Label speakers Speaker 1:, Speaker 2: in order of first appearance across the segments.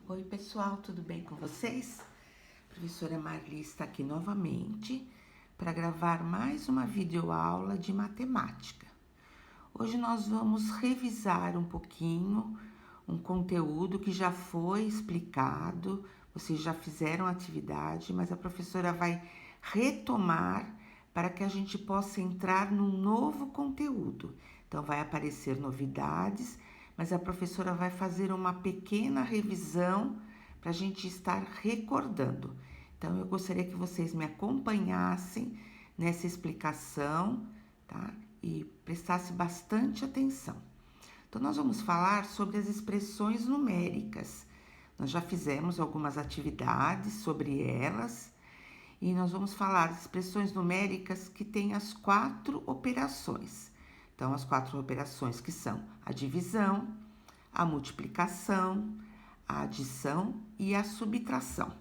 Speaker 1: Oi pessoal, tudo bem com vocês? A professora Marli está aqui novamente para gravar mais uma videoaula de matemática. Hoje nós vamos revisar um pouquinho um conteúdo que já foi explicado, vocês já fizeram a atividade, mas a professora vai retomar para que a gente possa entrar num novo conteúdo. Então vai aparecer novidades, mas a professora vai fazer uma pequena revisão para a gente estar recordando. Então, eu gostaria que vocês me acompanhassem nessa explicação, tá? E prestassem bastante atenção. Então, nós vamos falar sobre as expressões numéricas. Nós já fizemos algumas atividades sobre elas e nós vamos falar de expressões numéricas que têm as 4 operações. Então, as 4 operações que são a divisão, a multiplicação, a adição e a subtração.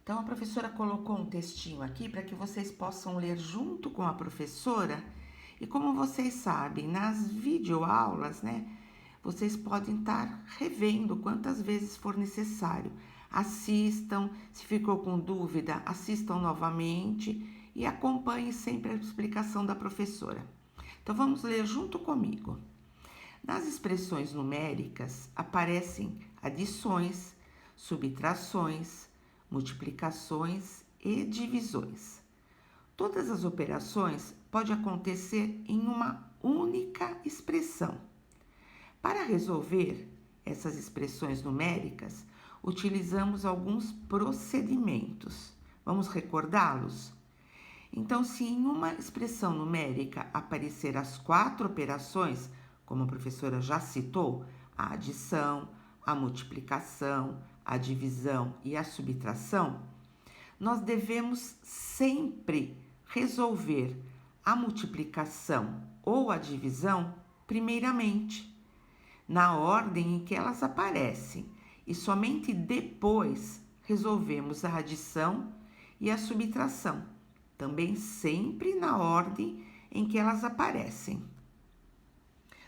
Speaker 1: Então, a professora colocou um textinho aqui para que vocês possam ler junto com a professora. E como vocês sabem, nas videoaulas, né, vocês podem estar revendo quantas vezes for necessário. Assistam, se ficou com dúvida, assistam novamente e acompanhe sempre a explicação da professora. Então, vamos ler junto comigo. Nas expressões numéricas aparecem adições, subtrações, multiplicações e divisões. Todas as operações podem acontecer em uma única expressão. Para resolver essas expressões numéricas, utilizamos alguns procedimentos. Vamos recordá-los? Então, se em uma expressão numérica aparecer as 4 operações, como a professora já citou, a adição, a multiplicação, a divisão e a subtração, nós devemos sempre resolver a multiplicação ou a divisão primeiramente, na ordem em que elas aparecem, e somente depois resolvemos a adição e a subtração, também sempre na ordem em que elas aparecem.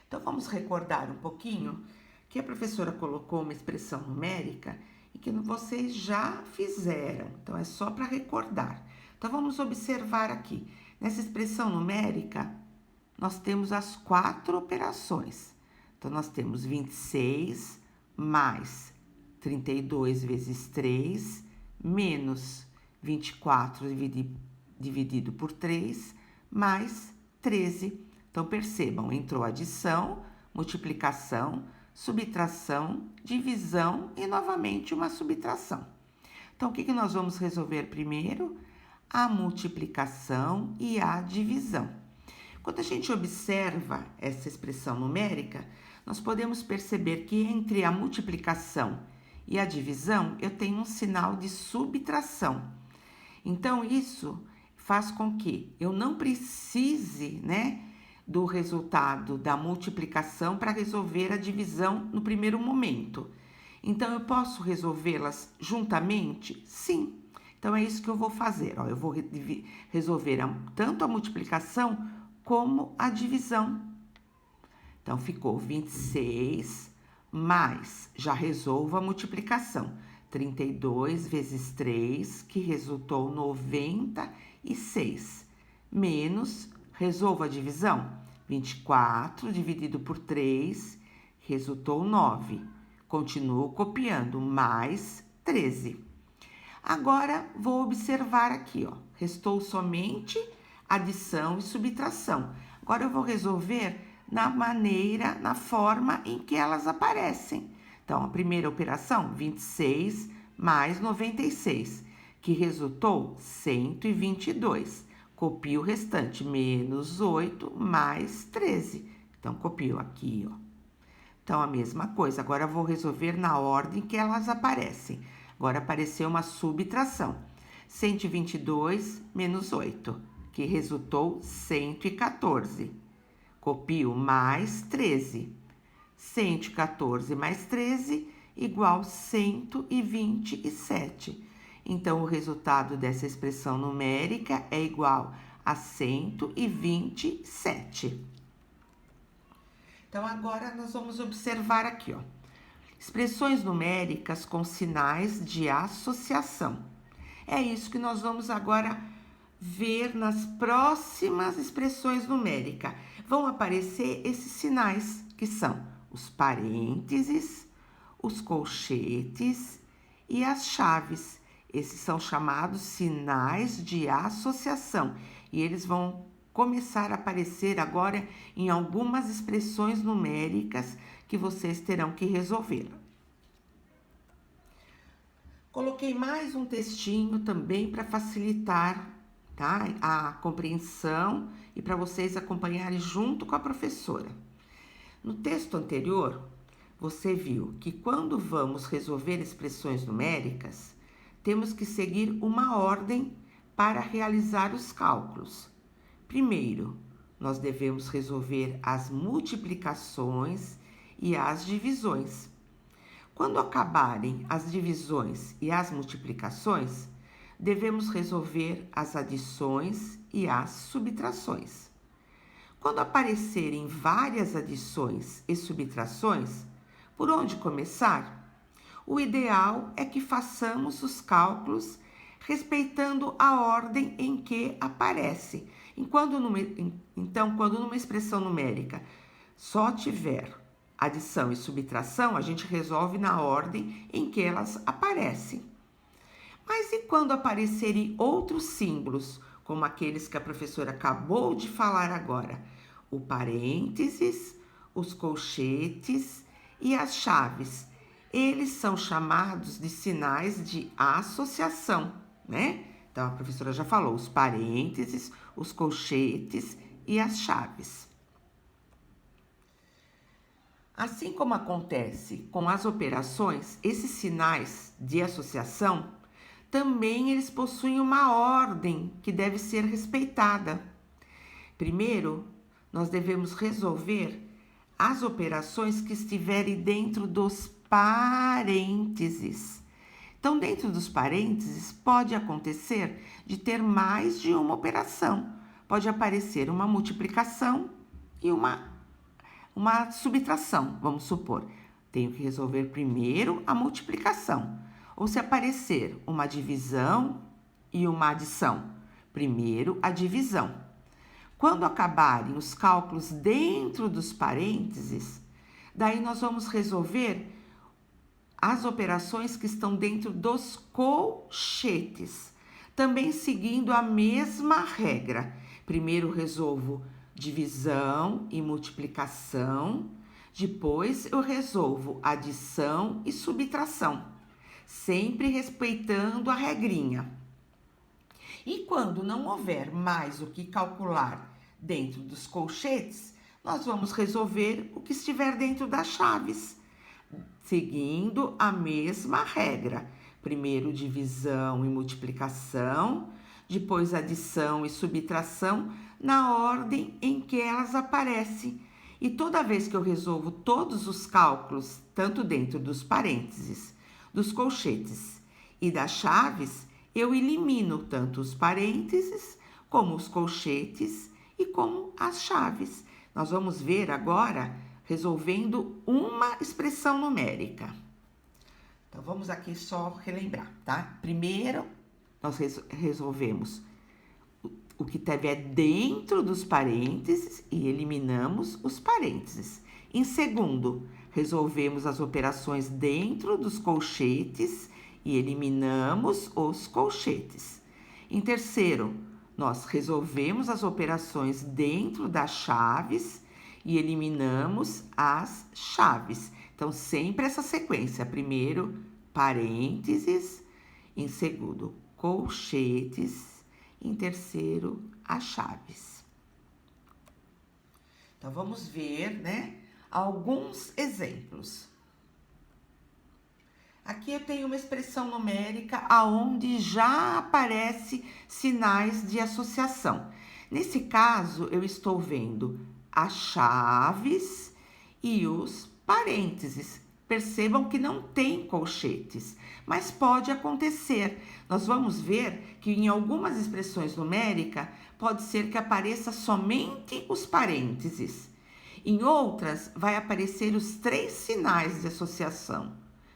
Speaker 1: Então, vamos recordar um pouquinho que a professora colocou uma expressão numérica e que vocês já fizeram. Então, é só para recordar. Então, vamos observar aqui. Nessa expressão numérica, nós temos as 4 operações. Então, nós temos 26 mais 32 vezes 3, menos 24 dividido por 3, mais 13. Então, percebam, entrou adição, multiplicação, subtração, divisão e, novamente, uma subtração. Então, o que nós vamos resolver primeiro? A multiplicação e a divisão. Quando a gente observa essa expressão numérica, nós podemos perceber que entre a multiplicação e a divisão, eu tenho um sinal de subtração. Então, isso faz com que eu não precise, do resultado da multiplicação para resolver a divisão no primeiro momento. Então, eu posso resolvê-las juntamente? Sim. Então, é isso que eu vou fazer. Eu vou resolver tanto a multiplicação como a divisão. Então, ficou 26 mais, já resolvo a multiplicação, 32 vezes 3, que resultou 96, menos, resolvo a divisão, 24 dividido por 3, resultou 9. Continuo copiando, mais 13. Agora, vou observar aqui, restou somente adição e subtração. Agora, eu vou resolver na forma em que elas aparecem. Então, a primeira operação, 26 mais 96, que resultou 122. Copio o restante, menos 8 mais 13. Então, copio aqui, Então, a mesma coisa. Agora, eu vou resolver na ordem que elas aparecem. Agora, apareceu uma subtração. 122 menos 8, que resultou 114. Copio mais 13. 114 mais 13 igual 127. Então, o resultado dessa expressão numérica é igual a 127. Então, agora nós vamos observar aqui, expressões numéricas com sinais de associação. É isso que nós vamos agora ver nas próximas expressões numéricas. Vão aparecer esses sinais, que são os parênteses, os colchetes e as chaves. Esses são chamados sinais de associação e eles vão começar a aparecer agora em algumas expressões numéricas que vocês terão que resolver. Coloquei mais um textinho também para facilitar, tá, a compreensão e para vocês acompanharem junto com a professora. No texto anterior, você viu que quando vamos resolver expressões numéricas, temos que seguir uma ordem para realizar os cálculos. Primeiro, nós devemos resolver as multiplicações e as divisões. Quando acabarem as divisões e as multiplicações, devemos resolver as adições e as subtrações. Quando aparecerem várias adições e subtrações, por onde começar? O ideal é que façamos os cálculos respeitando a ordem em que aparece. Então, quando numa expressão numérica só tiver adição e subtração, a gente resolve na ordem em que elas aparecem. Mas e quando aparecerem outros símbolos, como aqueles que a professora acabou de falar agora? O parênteses, os colchetes e as chaves. Eles são chamados de sinais de associação, né? Então, a professora já falou os parênteses, os colchetes e as chaves. Assim como acontece com as operações, esses sinais de associação, também eles possuem uma ordem que deve ser respeitada. Primeiro, nós devemos resolver as operações que estiverem dentro dos parênteses. Então, dentro dos parênteses, pode acontecer de ter mais de uma operação. Pode aparecer uma multiplicação e uma subtração, vamos supor. Tenho que resolver primeiro a multiplicação. Ou se aparecer uma divisão e uma adição, primeiro a divisão. Quando acabarem os cálculos dentro dos parênteses, daí nós vamos resolver as operações que estão dentro dos colchetes, também seguindo a mesma regra. Primeiro resolvo divisão e multiplicação, depois eu resolvo adição e subtração, sempre respeitando a regrinha. E quando não houver mais o que calcular dentro dos colchetes, nós vamos resolver o que estiver dentro das chaves, seguindo a mesma regra. Primeiro divisão e multiplicação, depois adição e subtração, na ordem em que elas aparecem. E toda vez que eu resolvo todos os cálculos, tanto dentro dos parênteses, dos colchetes e das chaves, eu elimino tanto os parênteses, como os colchetes e como as chaves. Nós vamos ver agora resolvendo uma expressão numérica. Então, vamos aqui só relembrar, tá? Primeiro, nós resolvemos o que tiver dentro dos parênteses e eliminamos os parênteses. Em segundo, resolvemos as operações dentro dos colchetes e eliminamos os colchetes. Em terceiro, nós resolvemos as operações dentro das chaves e eliminamos as chaves. Então, sempre essa sequência. Primeiro, parênteses. Em segundo, colchetes. Em terceiro, as chaves. Então, vamos ver, né, alguns exemplos. Aqui eu tenho uma expressão numérica aonde já aparece sinais de associação. Nesse caso, eu estou vendo as chaves e os parênteses. Percebam que não tem colchetes, mas pode acontecer. Nós vamos ver que em algumas expressões numéricas pode ser que apareça somente os parênteses. Em outras, vai aparecer os 3 sinais de associação,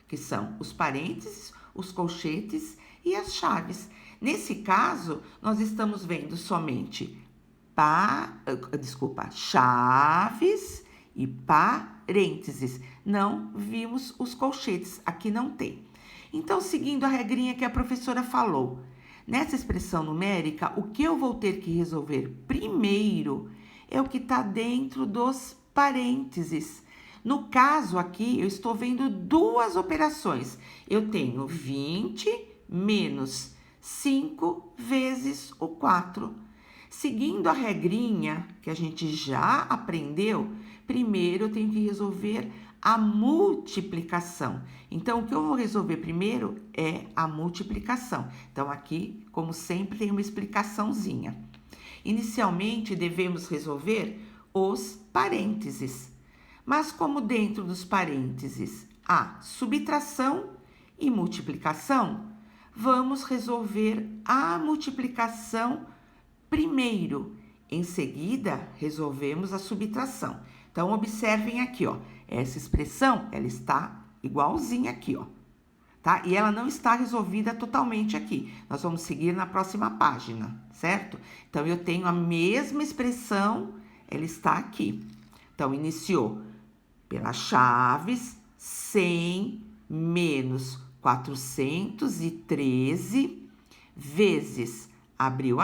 Speaker 1: que são os parênteses, os colchetes e as chaves. Nesse caso, nós estamos vendo somente chaves e parênteses. Não vimos os colchetes, aqui não tem. Então, seguindo a regrinha que a professora falou, nessa expressão numérica, o que eu vou ter que resolver primeiro é o que está dentro dos parênteses. No caso aqui, eu estou vendo 2 operações. Eu tenho 20 menos 5 vezes o 4. Seguindo a regrinha que a gente já aprendeu, primeiro eu tenho que resolver a multiplicação. Então, o que eu vou resolver primeiro é a multiplicação. Então, aqui, como sempre, tem uma explicaçãozinha. Inicialmente, devemos resolver os parênteses. Mas como dentro dos parênteses há subtração e multiplicação, vamos resolver a multiplicação primeiro. Em seguida, resolvemos a subtração. Então, observem aqui, ó. Essa expressão, ela está igualzinha aqui, ó. Tá? E ela não está resolvida totalmente aqui. Nós vamos seguir na próxima página, certo? Então, eu tenho a mesma expressão, ela está aqui. Então, iniciou pelas chaves, 100 menos 413 vezes, abriu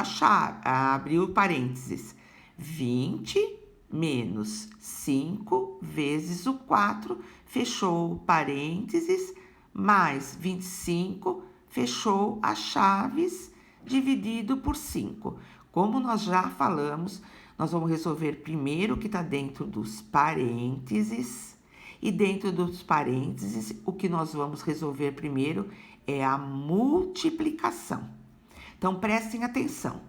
Speaker 1: parênteses, 20 menos 5 vezes o 4, fechou parênteses, mais 25, fechou as chaves, dividido por 5. Como nós já falamos, nós vamos resolver primeiro o que está dentro dos parênteses, e dentro dos parênteses, o que nós vamos resolver primeiro é a multiplicação. Então, prestem atenção.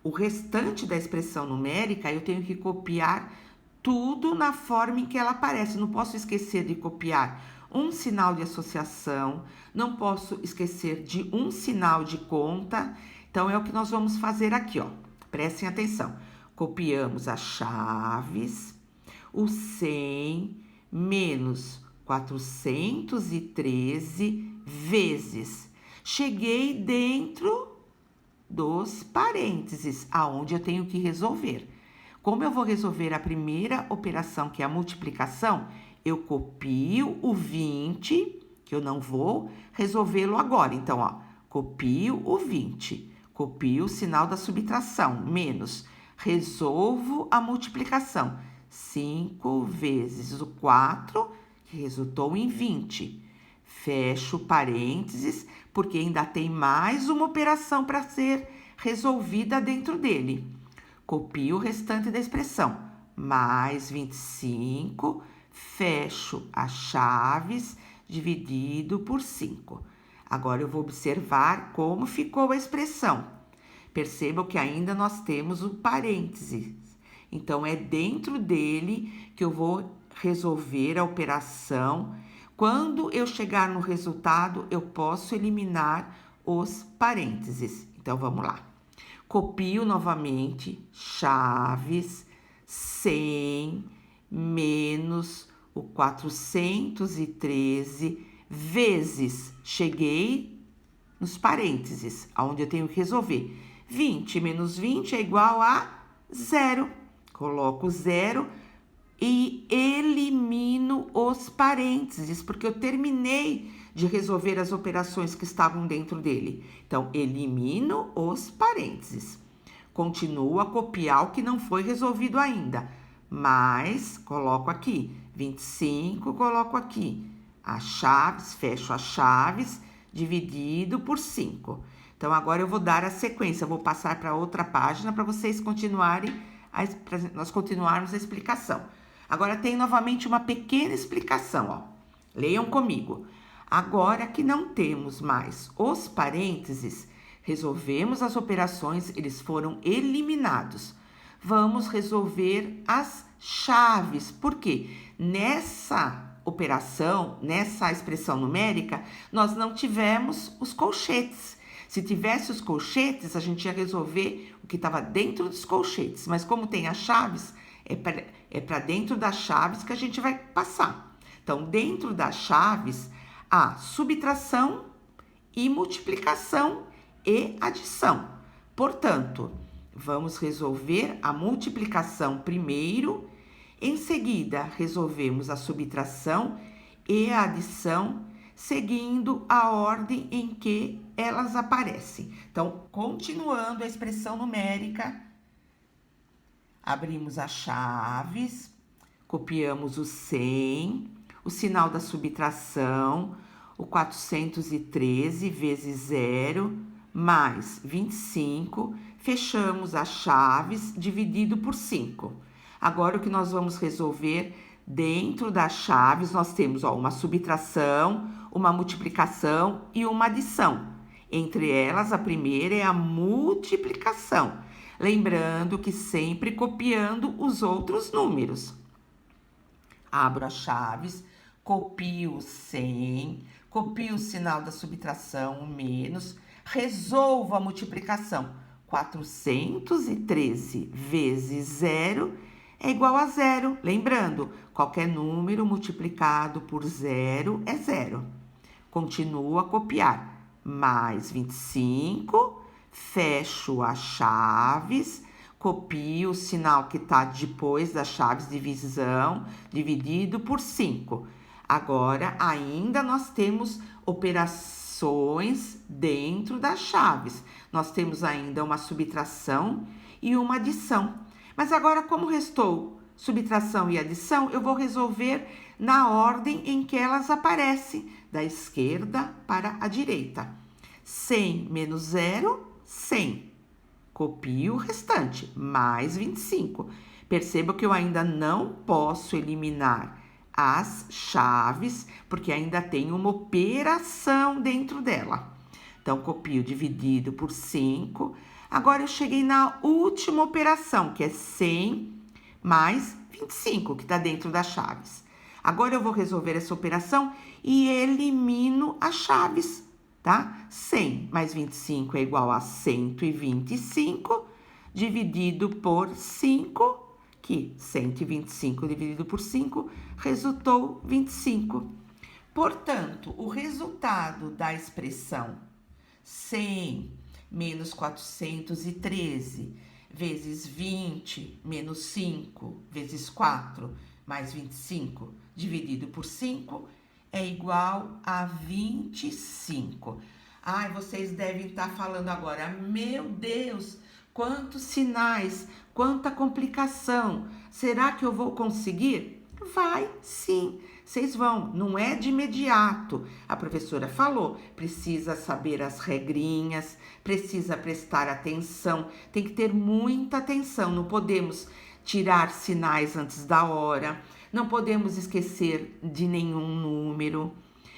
Speaker 1: O restante da expressão numérica, eu tenho que copiar tudo na forma em que ela aparece. Não posso esquecer de copiar um sinal de associação, não posso esquecer de um sinal de conta. Então, é o que nós vamos fazer aqui, ó. Prestem atenção. Copiamos as chaves, o 100 menos 413 vezes. Cheguei dentro dos parênteses, aonde eu tenho que resolver. Como eu vou resolver a primeira operação, que é a multiplicação, eu copio o 20, que eu não vou resolvê-lo agora. Então, ó, copio o 20, copio o sinal da subtração, menos, resolvo a multiplicação. 5 vezes o 4, que resultou em 20. Fecho parênteses, porque ainda tem mais uma operação para ser resolvida dentro dele. Copio o restante da expressão, mais 25, fecho as chaves, dividido por 5. Agora eu vou observar como ficou a expressão. Percebam que ainda nós temos o parêntese. Então, é dentro dele que eu vou resolver a operação. Quando eu chegar no resultado, eu posso eliminar os parênteses. Então, vamos lá. Copio novamente, chaves, 100 menos o 413 vezes. Cheguei nos parênteses, onde eu tenho que resolver. 20 menos 20 é igual a 0. Coloco 0 e elimino os parênteses, porque eu terminei de resolver as operações que estavam dentro dele. Então, elimino os parênteses. Continuo a copiar o que não foi resolvido ainda. Mas, coloco aqui, 25, coloco aqui. As chaves, fecho as chaves, dividido por 5. Então, agora eu vou dar a sequência. Eu vou passar para outra página para vocês continuarem, nós continuarmos a explicação. Agora tem novamente uma pequena explicação, ó. Leiam comigo. Agora que não temos mais os parênteses, resolvemos as operações, eles foram eliminados. Vamos resolver as chaves. Por quê? Nessa operação, nessa expressão numérica, nós não tivemos os colchetes. Se tivesse os colchetes, a gente ia resolver o que estava dentro dos colchetes. Mas como tem as chaves, É para dentro das chaves que a gente vai passar. Então, dentro das chaves, há subtração e multiplicação e adição. Portanto, vamos resolver a multiplicação primeiro, em seguida resolvemos a subtração e a adição, seguindo a ordem em que elas aparecem. Então, continuando a expressão numérica, abrimos as chaves, copiamos o 100, o sinal da subtração, o 413 vezes 0, mais 25, fechamos as chaves, dividido por 5. Agora, o que nós vamos resolver dentro das chaves, nós temos uma subtração, uma multiplicação e uma adição. Entre elas, a primeira é a multiplicação. Lembrando que sempre copiando os outros números. Abro as chaves, copio o 100, copio o sinal da subtração, o menos, resolvo a multiplicação. 413 vezes 0 é igual a 0. Lembrando, qualquer número multiplicado por 0 é 0. Continuo a copiar. Mais 25, fecho as chaves, copio o sinal que está depois das chaves de divisão, dividido por 5. Agora, ainda nós temos operações dentro das chaves. Nós temos ainda uma subtração e uma adição. Mas agora, como restou subtração e adição, eu vou resolver na ordem em que elas aparecem, da esquerda para a direita. 100 menos 0, 100. Copio o restante, mais 25. Perceba que eu ainda não posso eliminar as chaves, porque ainda tem uma operação dentro dela. Então, copio dividido por 5. Agora, eu cheguei na última operação, que é 100 mais 25, que está dentro das chaves. Agora, eu vou resolver essa operação e elimino as chaves, tá? 100 mais 25 é igual a 125, dividido por 5, que 125 dividido por 5 resultou 25. Portanto, o resultado da expressão 100 menos 413 vezes 20 menos 5 vezes 4 mais 25 dividido por 5 é igual a 25. Ai, vocês devem estar falando agora, meu Deus, quantos sinais, quanta complicação. Será que eu vou conseguir? Vai, sim. Vocês vão, não é de imediato. A professora falou, precisa saber as regrinhas, precisa prestar atenção, tem que ter muita atenção, não podemos tirar sinais antes da hora, não podemos esquecer de nenhum número,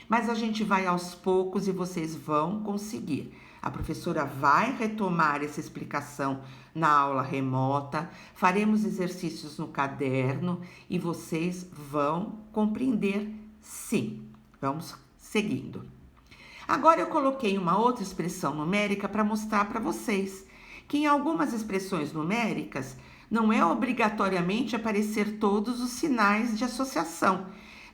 Speaker 1: mas a gente vai aos poucos e vocês vão conseguir. A professora vai retomar essa explicação na aula remota, faremos exercícios no caderno e vocês vão compreender sim. Vamos seguindo. Agora eu coloquei uma outra expressão numérica para mostrar para vocês que em algumas expressões numéricas não é obrigatoriamente aparecer todos os sinais de associação.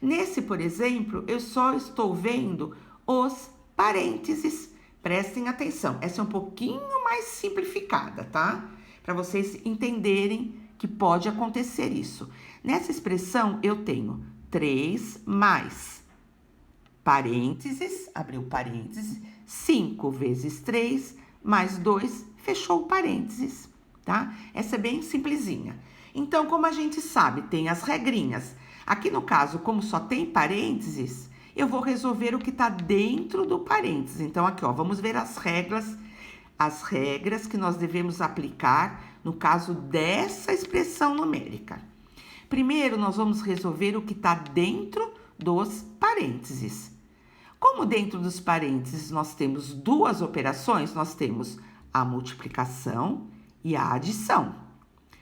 Speaker 1: Nesse, por exemplo, eu só estou vendo os parênteses. Prestem atenção, essa é um pouquinho mais simplificada, tá? Para vocês entenderem que pode acontecer isso. Nessa expressão, eu tenho 3 mais parênteses, abriu parênteses, 5 vezes 3 mais 2, fechou o parênteses, tá? Essa é bem simplesinha. Então, como a gente sabe, tem as regrinhas. Aqui no caso, como só tem parênteses, eu vou resolver o que está dentro do parênteses. Então, aqui, ó, vamos ver as regras que nós devemos aplicar no caso dessa expressão numérica. Primeiro, nós vamos resolver o que está dentro dos parênteses. Como dentro dos parênteses nós temos duas operações, nós temos a multiplicação e a adição.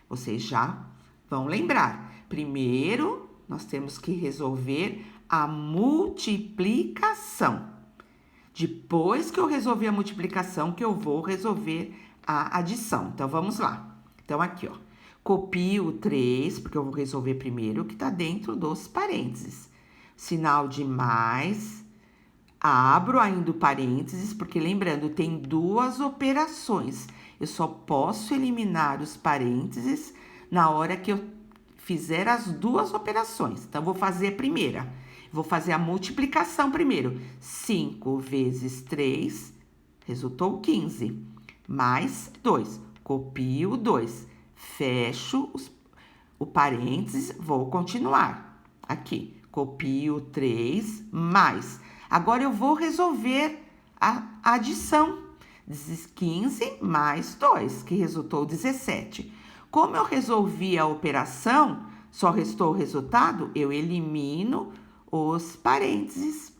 Speaker 1: Vocês já vão lembrar. Primeiro, nós temos que resolver a multiplicação. Depois que eu resolver a multiplicação, que eu vou resolver a adição. Então, vamos lá. Então, aqui, ó. Copio o 3, porque eu vou resolver primeiro o que está dentro dos parênteses. Sinal de mais, abro ainda o parênteses, porque lembrando, tem duas operações. Eu só posso eliminar os parênteses na hora que eu fizer as duas operações. Então, vou fazer a primeira. Vou fazer a multiplicação primeiro. 5 vezes 3, resultou 15. Mais 2. Copio o 2. Fecho o parênteses, vou continuar. Aqui, copio 3 mais. Agora eu vou resolver a adição. 15 mais 2, que resultou 17. Como eu resolvi a operação, só restou o resultado, eu elimino os parênteses.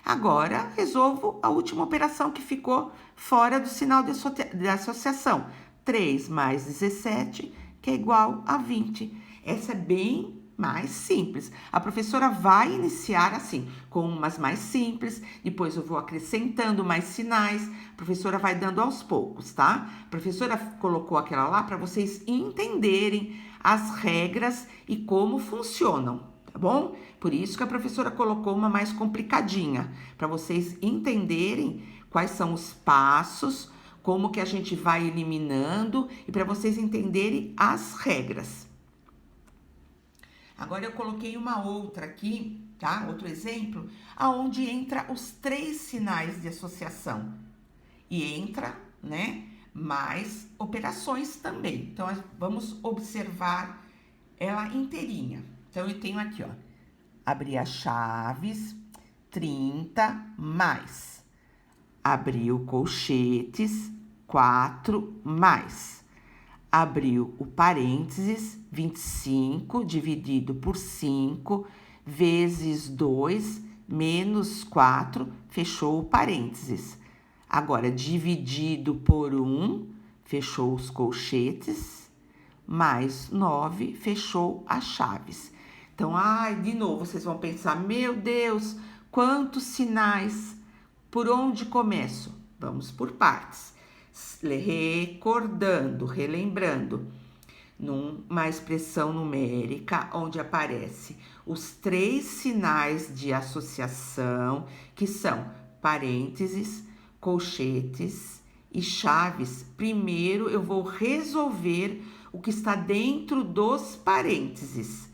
Speaker 1: Agora, resolvo a última operação que ficou fora do sinal de associação. 3 mais 17, que é igual a 20. Essa é bem mais simples. A professora vai iniciar assim, com umas mais simples, depois eu vou acrescentando mais sinais, a professora vai dando aos poucos, tá? A professora colocou aquela lá para vocês entenderem as regras e como funcionam, tá bom? Por isso que a professora colocou uma mais complicadinha, para vocês entenderem quais são os passos, como que a gente vai eliminando e para vocês entenderem as regras. Agora eu coloquei uma outra aqui, tá? Outro exemplo, aonde entra os 3 sinais de associação. E entra, né, mais operações também. Então, vamos observar ela inteirinha. Então, eu tenho aqui, ó, abrir as chaves, 30 mais. Abriu colchetes, 4 mais. Abriu o parênteses, 25 dividido por 5, vezes 2, menos 4, fechou o parênteses. Agora, dividido por 1, fechou os colchetes, mais 9, fechou as chaves. Então, de novo, vocês vão pensar, meu Deus, quantos sinais, por onde começo? Vamos por partes. Recordando, relembrando, numa expressão numérica onde aparece os 3 sinais de associação, que são parênteses, colchetes e chaves. Primeiro eu vou resolver o que está dentro dos parênteses.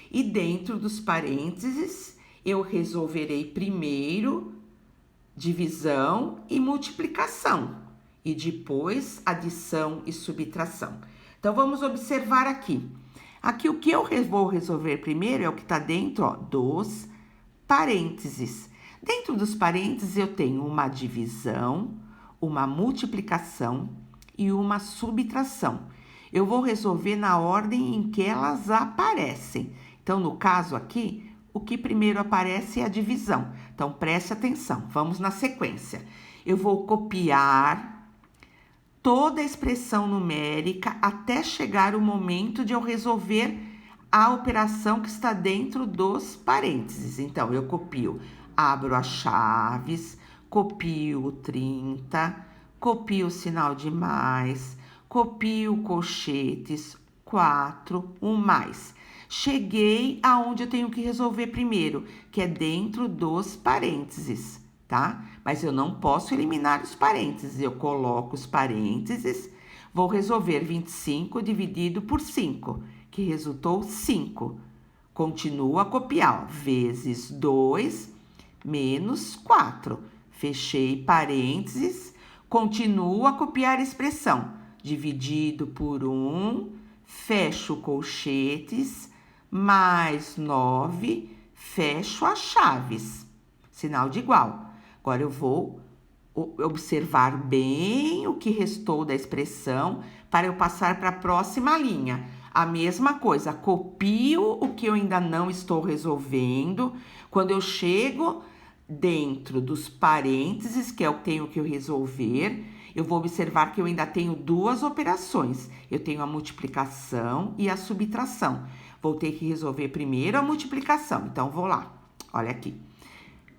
Speaker 1: E dentro dos parênteses eu resolverei primeiro divisão e multiplicação. E depois adição e subtração. Então, vamos observar aqui. Aqui, o que eu vou resolver primeiro é o que está dentro, ó, dos parênteses. Dentro dos parênteses, eu tenho uma divisão, uma multiplicação e uma subtração. Eu vou resolver na ordem em que elas aparecem. Então, no caso aqui, o que primeiro aparece é a divisão. Então, preste atenção. Vamos na sequência. Eu vou copiar toda a expressão numérica até chegar o momento de eu resolver a operação que está dentro dos parênteses. Então, eu copio, abro as chaves, copio o 30, copio o sinal de mais, copio colchetes, 4, 1 mais. Cheguei aonde eu tenho que resolver primeiro, que é dentro dos parênteses, tá? Mas eu não posso eliminar os parênteses. Eu coloco os parênteses, vou resolver 25 dividido por 5, que resultou 5. Continuo a copiar, ó, vezes 2 menos 4. Fechei parênteses, continuo a copiar a expressão. Dividido por 1, fecho colchetes, mais 9, fecho as chaves. Sinal de igual. Agora, eu vou observar bem o que restou da expressão para eu passar para a próxima linha. A mesma coisa, copio o que eu ainda não estou resolvendo. Quando eu chego dentro dos parênteses, que é o que tenho que resolver, eu vou observar que eu ainda tenho 2 operações. Eu tenho a multiplicação e a subtração. Vou ter que resolver primeiro a multiplicação. Então, vou lá. Olha aqui.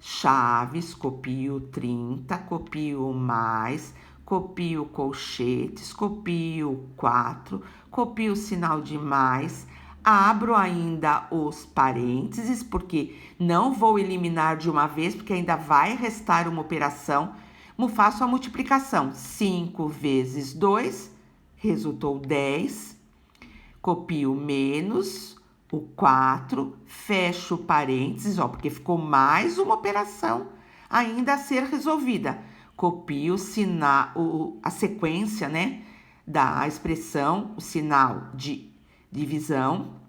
Speaker 1: Chaves, copio 30, copio mais, copio colchetes, copio 4, copio o sinal de mais, abro ainda os parênteses, porque não vou eliminar de uma vez, porque ainda vai restar uma operação. Faço a multiplicação. 5 vezes 2, resultou 10. Copio menos o 4, fecho parênteses, porque ficou mais uma operação ainda a ser resolvida. Copio a sequência, né, da expressão, o sinal de divisão,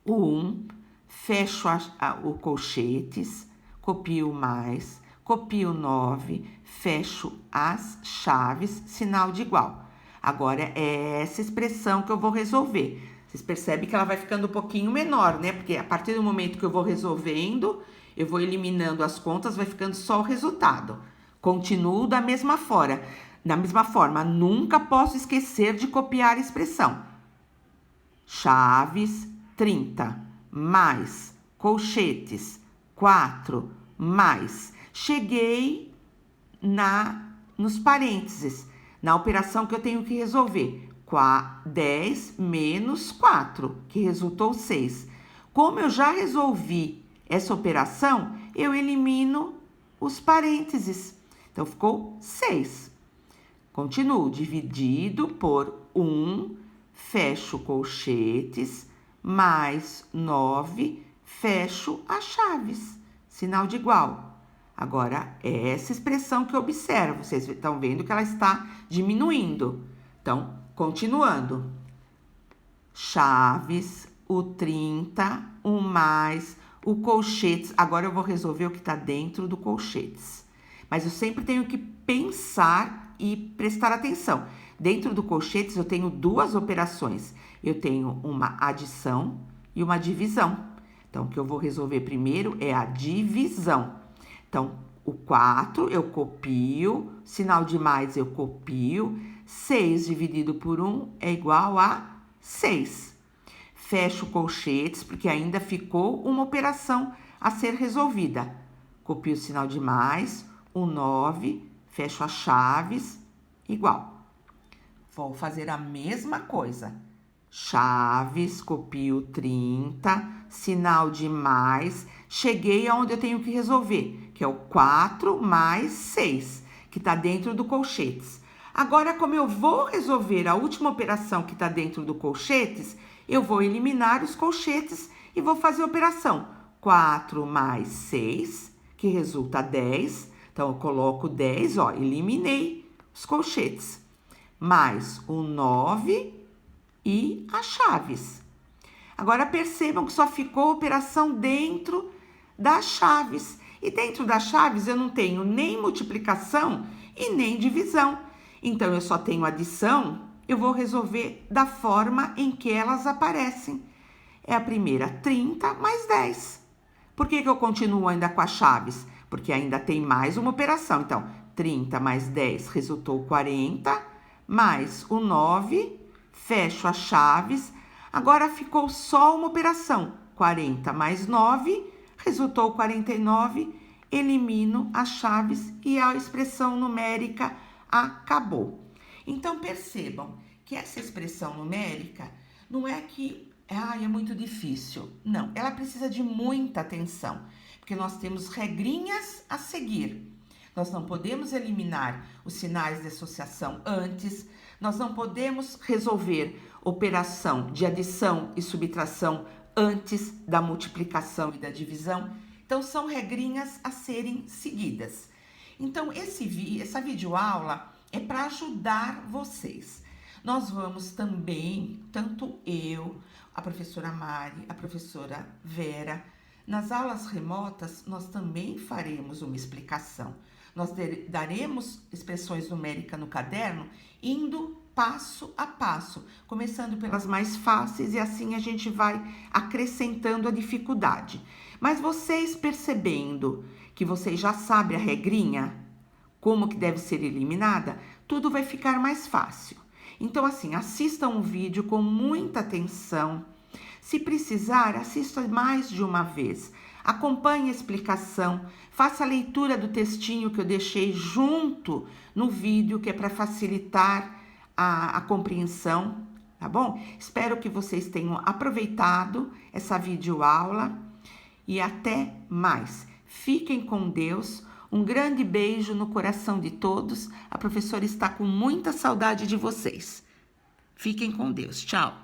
Speaker 1: o 1, fecho o colchetes, copio mais, copio 9, fecho as chaves, sinal de igual. Agora é essa expressão que eu vou resolver. Vocês percebem que ela vai ficando um pouquinho menor, né? Porque a partir do momento que eu vou resolvendo, eu vou eliminando as contas, vai ficando só o resultado. Continuo da mesma forma, nunca posso esquecer de copiar a expressão. Chaves, 30, mais colchetes, 4, mais. Cheguei nos parênteses, na operação que eu tenho que resolver. 10 menos 4, que resultou 6. Como eu já resolvi essa operação, eu elimino os parênteses. Então, ficou 6. Continuo, dividido por 1, fecho colchetes, mais 9, fecho as chaves, sinal de igual. Agora, é essa expressão que eu observo. Vocês estão vendo que ela está diminuindo. Então, continuando. Chaves, o 30, o mais, o colchetes. Agora eu vou resolver o que está dentro do colchetes. Mas eu sempre tenho que pensar e prestar atenção. Dentro do colchetes eu tenho duas operações. Eu tenho uma adição e uma divisão. Então, o que eu vou resolver primeiro é a divisão. Então, o 4 eu copio, sinal de mais eu copio, 6 dividido por 1 é igual a 6. Fecho colchetes, porque ainda ficou uma operação a ser resolvida. Copio o sinal de mais, o 9, fecho as chaves, igual. Vou fazer a mesma coisa. Chaves, copio 30, sinal de mais, cheguei aonde eu tenho que resolver, que é o 4 mais 6, que está dentro do colchetes. Agora, como eu vou resolver a última operação que está dentro do colchetes, eu vou eliminar os colchetes e vou fazer a operação 4 mais 6, que resulta 10. Então, eu coloco 10, eliminei os colchetes. Mais o 9 e as chaves. Agora, percebam que só ficou a operação dentro das chaves. E dentro das chaves eu não tenho nem multiplicação e nem divisão. Então, eu só tenho adição, eu vou resolver da forma em que elas aparecem. É a primeira, 30 mais 10. Por que eu continuo ainda com as chaves? Porque ainda tem mais uma operação. Então, 30 mais 10 resultou 40, mais o 9, fecho as chaves. Agora ficou só uma operação. 40 mais 9, resultou 49, elimino as chaves e a expressão numérica acabou. Então, percebam que essa expressão numérica não é que é muito difícil. Não, ela precisa de muita atenção, porque nós temos regrinhas a seguir. Nós não podemos eliminar os sinais de associação antes, nós não podemos resolver operação de adição e subtração antes da multiplicação e da divisão. Então, são regrinhas a serem seguidas. Então, essa videoaula é para ajudar vocês. Nós vamos também, tanto eu, a professora Mari, a professora Vera, nas aulas remotas, nós também faremos uma explicação. Nós daremos expressões numéricas no caderno, indo passo a passo, começando pelas mais fáceis e assim a gente vai acrescentando a dificuldade. Mas vocês percebendo que vocês já sabem a regrinha, como que deve ser eliminada, tudo vai ficar mais fácil. Então, assim, assistam o vídeo com muita atenção. Se precisar, assista mais de uma vez. Acompanhe a explicação, faça a leitura do textinho que eu deixei junto no vídeo, que é para facilitar a compreensão, tá bom? Espero que vocês tenham aproveitado essa videoaula e até mais. Fiquem com Deus, um grande beijo no coração de todos. A professora está com muita saudade de vocês. Fiquem com Deus. Tchau.